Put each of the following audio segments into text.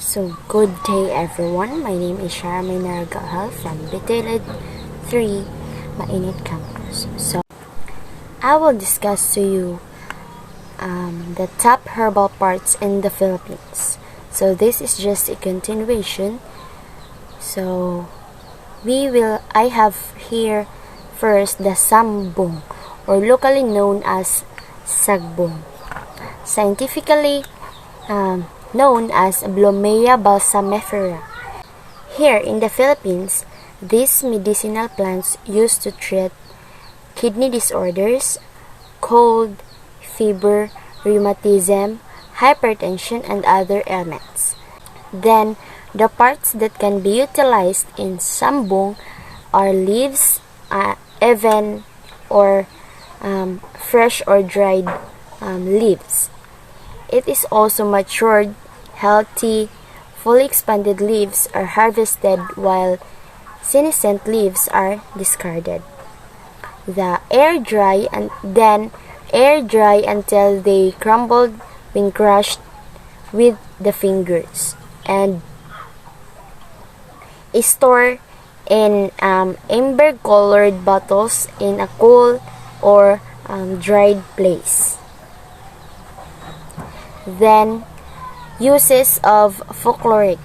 So, good day everyone. My name is Charmaine Nargahal from Betailed 3 Mainit Campus. So, I will discuss to you the top herbal parts in the Philippines. So, this is just a continuation. So, I have here first the sambong, or locally known as sagbong. Scientifically known as Blomea balsamifera. Here in the Philippines, these medicinal plants used to treat kidney disorders, cold, fever, rheumatism, hypertension, and other ailments. Then, the parts that can be utilized in sambong are leaves, even or fresh or dried leaves. It is also matured, healthy, fully expanded leaves are harvested while senescent leaves are discarded. The air dry until they crumbled when crushed with the fingers and store in amber-colored bottles in a cool or dried place. Then, uses of folkloric.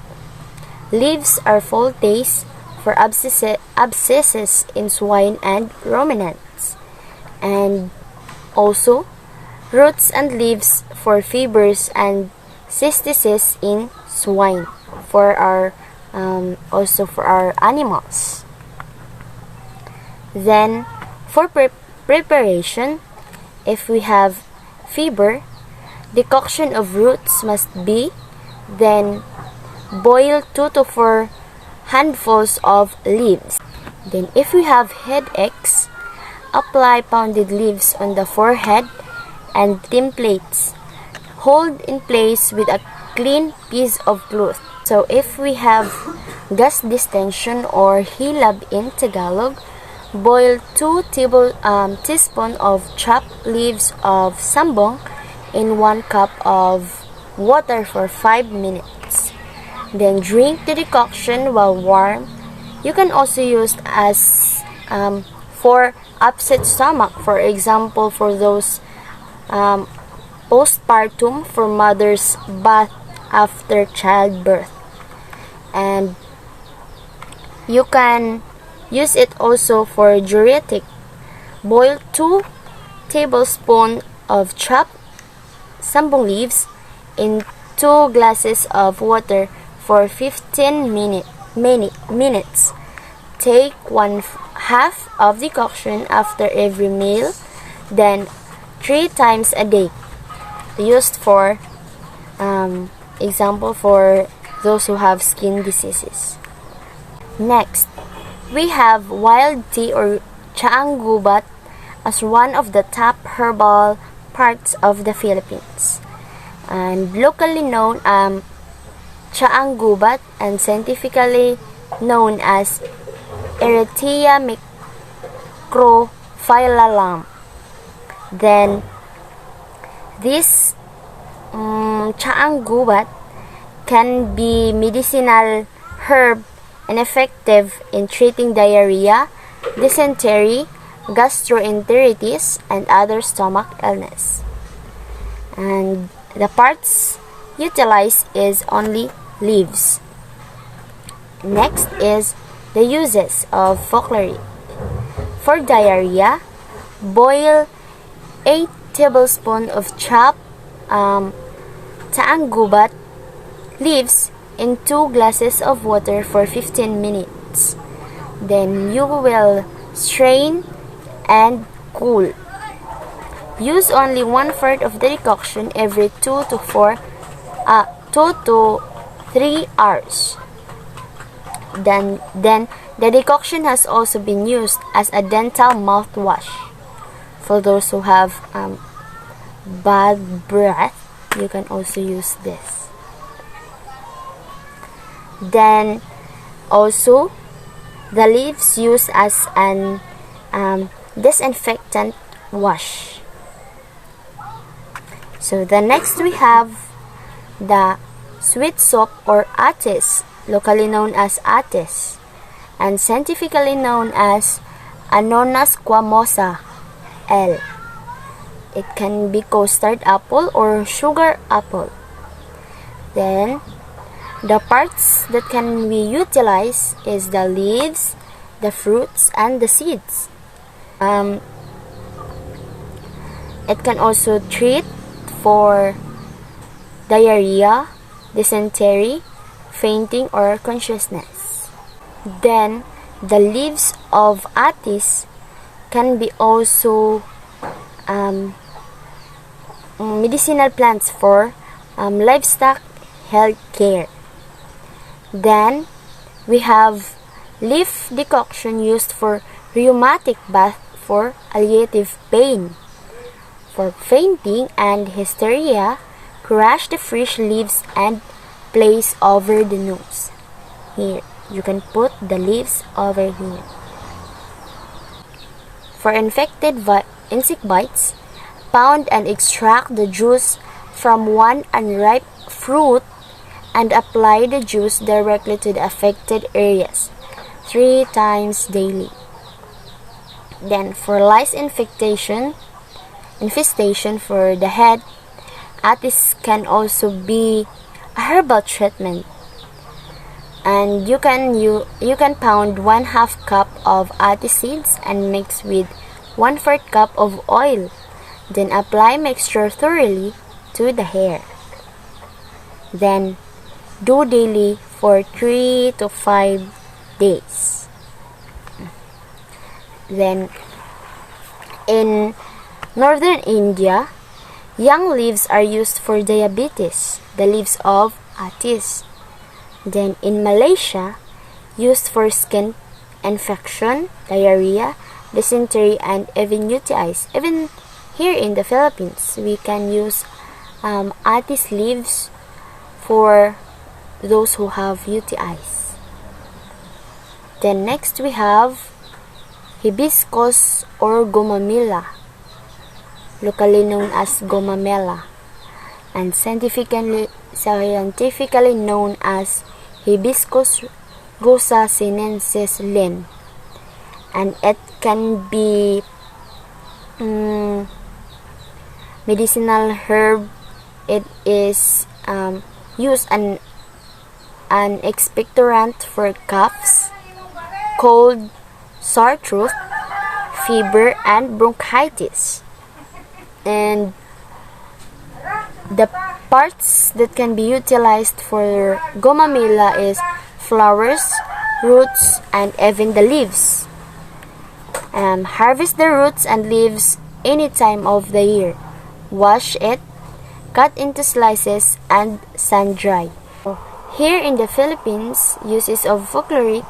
Leaves are full taste for abscesses in swine and ruminants. And also, roots and leaves for fevers and cystitis in swine for our animals. Then, for preparation, if we have fever, decoction of roots must be, then boil 2 to 4 handfuls of leaves. Then if we have headaches, apply pounded leaves on the forehead and templates. Hold in place with a clean piece of cloth. So if we have gas distension or hilab in Tagalog, boil 2 teaspoons of chopped leaves of sambong in 1 cup of water for 5 minutes. Then drink the decoction while warm. You can also use as for upset stomach, for example, for those postpartum, for mother's bath after childbirth. And you can use it also for diuretic. Boil 2 tablespoons of chopped sambong leaves in 2 glasses of water for 15 minutes. Take 1/2 of decoction after every meal, then 3 times a day. Used for example for those who have skin diseases. Next, we have wild tea or chaang gubat as one of the top herbal parts of the Philippines, and locally known chaang gubat and scientifically known as Eretia microphyllalam. Then this chaang gubat can be medicinal herb and effective in treating diarrhea, dysentery, gastroenteritis, and other stomach illness. And the parts utilized is only leaves. Next is the uses of folkloric. For diarrhea, boil 8 tablespoons of chopped chaang gubat leaves in 2 glasses of water for 15 minutes. Then you will strain and cool. Use only 1/4 of the decoction every 2 to 3 hours. Then the decoction has also been used as a dental mouthwash. For those who have bad breath, you can also use this. Then also the leaves used as an disinfectant wash. So the next we have the sweet soap or atis, locally known as atis, and scientifically known as Anonas squamosa L. It can be custard apple or sugar apple. Then, the parts that can be utilized is the leaves, the fruits, and the seeds. It can also treat for diarrhea, dysentery, fainting, or consciousness. Then, the leaves of atis can be also medicinal plants for livestock health care. Then, we have leaf decoction used for rheumatic bath for alleviative pain. For fainting and hysteria, crush the fresh leaves and place over the nose. Here, you can put the leaves over here. For infected insect bites, pound and extract the juice from one unripe fruit and apply the juice directly to the affected areas 3 times daily. Then for lice infestation for the head, atis can also be a herbal treatment. And you can pound 1/2 cup of atis seeds and mix with 1/4 cup of oil. Then apply mixture thoroughly to the hair. Then do daily for 3 to 5 days. Then in northern India, young leaves are used for diabetes, the leaves of atis. Then in Malaysia, used for skin infection, diarrhea, dysentery, and even UTIs. Even here in the Philippines, we can use atis leaves for those who have UTIs. Then next we have hibiscus or gomamilla, locally known as gomamela, and scientifically known as Hibiscus rugosa sinensis Linn. And it can be medicinal herb. It is used an expectorant for coughs, cold, sore throat, fever, and bronchitis. And the parts that can be utilized for gomamilla is flowers, roots, and even the leaves. Harvest the roots and leaves any time of the year. Wash it, cut into slices, and sun dry. Here in the Philippines, uses of folkloric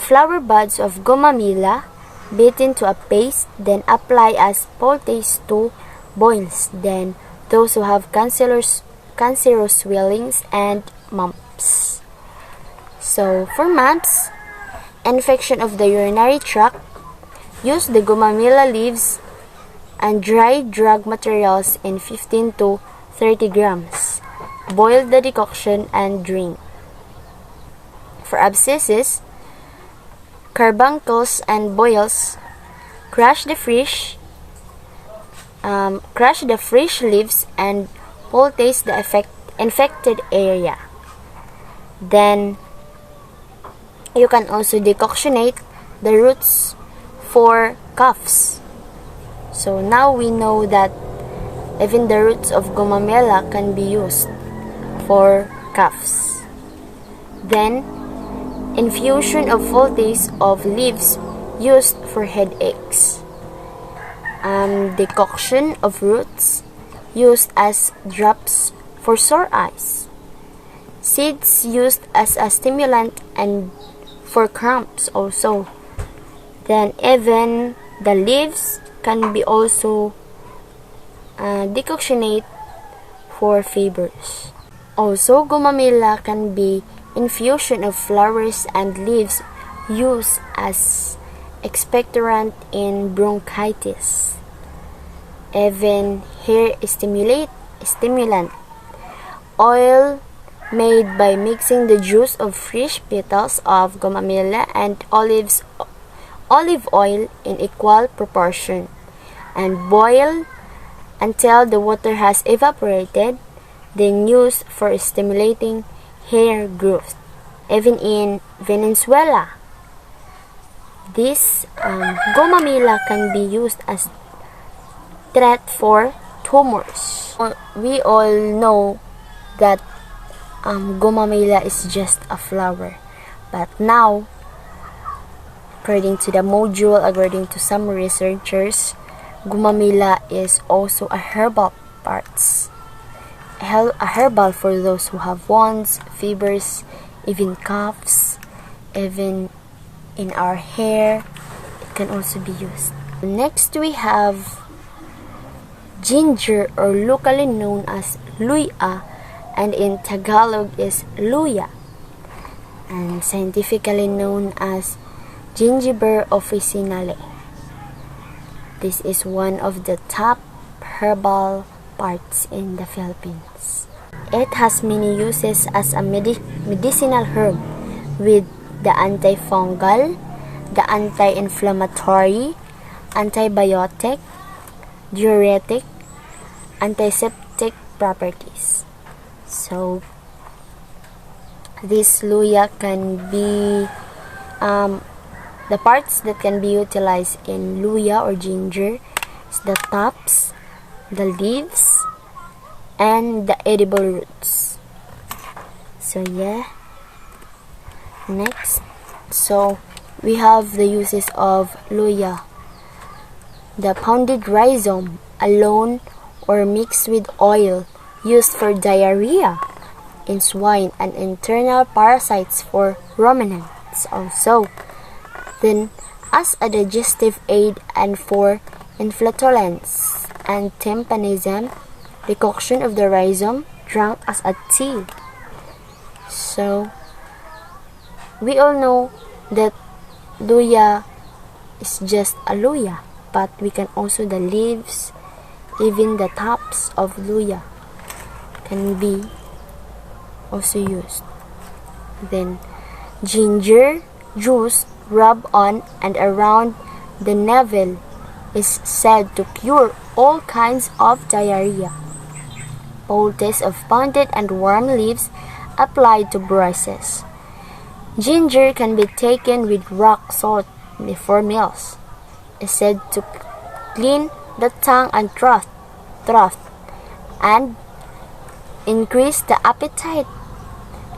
flower buds of gomamilla beaten to a paste, then apply as poultice to boils. Then those who have cancerous swellings and mumps. So for mumps, infection of the urinary tract, use the gomamilla leaves and dried drug materials in 15 to 30 grams. Boil the decoction and drink. For abscesses, carbuncles, and boils, crush the fresh leaves and poultice the infected area. Then you can also decoctionate the roots for coughs. So now we know that even the roots of gomamilla can be used for coughs. Then infusion of poultice of leaves used for headaches. Decoction of roots used as drops for sore eyes. Seeds used as a stimulant and for cramps also. Then even the leaves can be also decoctionate for fevers. Also, gomamilla can be infusion of flowers and leaves used as expectorant in bronchitis. Even hair stimulant oil made by mixing the juice of fresh petals of gumamilla and olive oil in equal proportion, and boil until the water has evaporated, then used for stimulating hair growth. Even in Venezuela, this gumamilla can be used as treat for tumors. We all know that gumamilla is just a flower, but now, according to the some researchers, gumamilla is also a herbal for those who have wounds, fevers, even coughs, even in our hair. It can also be used. Next, we have ginger, or locally known as luya, and in Tagalog is luya, and scientifically known as Gingiber officinale. This is one of the top herbal parts in the Philippines. It has many uses as a medicinal herb, with the antifungal, the anti-inflammatory, antibiotic, diuretic, antiseptic properties. So this luya can be the parts that can be utilized in luya or ginger is the tops, the leaves, and the edible roots. So yeah. Next, so we have the uses of luya. The pounded rhizome alone or mixed with oil, used for diarrhea in swine and internal parasites for ruminants also. Then, as a digestive aid and for inflatulence and tympanism, decoction of the rhizome drunk as a tea. So, we all know that luya is just a luya, but we can also the leaves, even the tops of luya can be also used. Then ginger juice rubbed on and around the navel is said to cure all kinds of diarrhea. Poultice of pounded and warm leaves applied to bruises. Ginger can be taken with rock salt before meals. Is said to clean the tongue and throat and increase the appetite.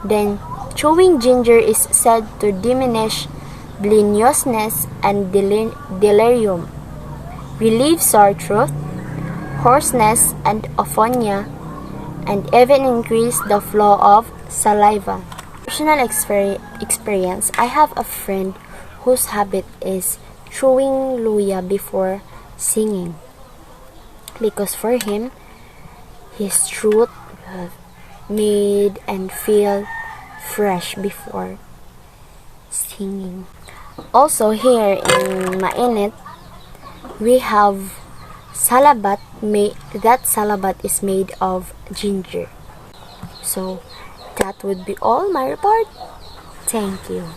Then, chewing ginger is said to diminish blenuousness and delirium, relieve sore throat, hoarseness, and aphonia, and even increase the flow of saliva. Personal experience, I have a friend whose habit is chewing luya before singing, because for him, his throat made and feel fresh before singing. Also here in Mainit, we have salabat. That salabat is made of ginger. So that would be all my report. Thank you.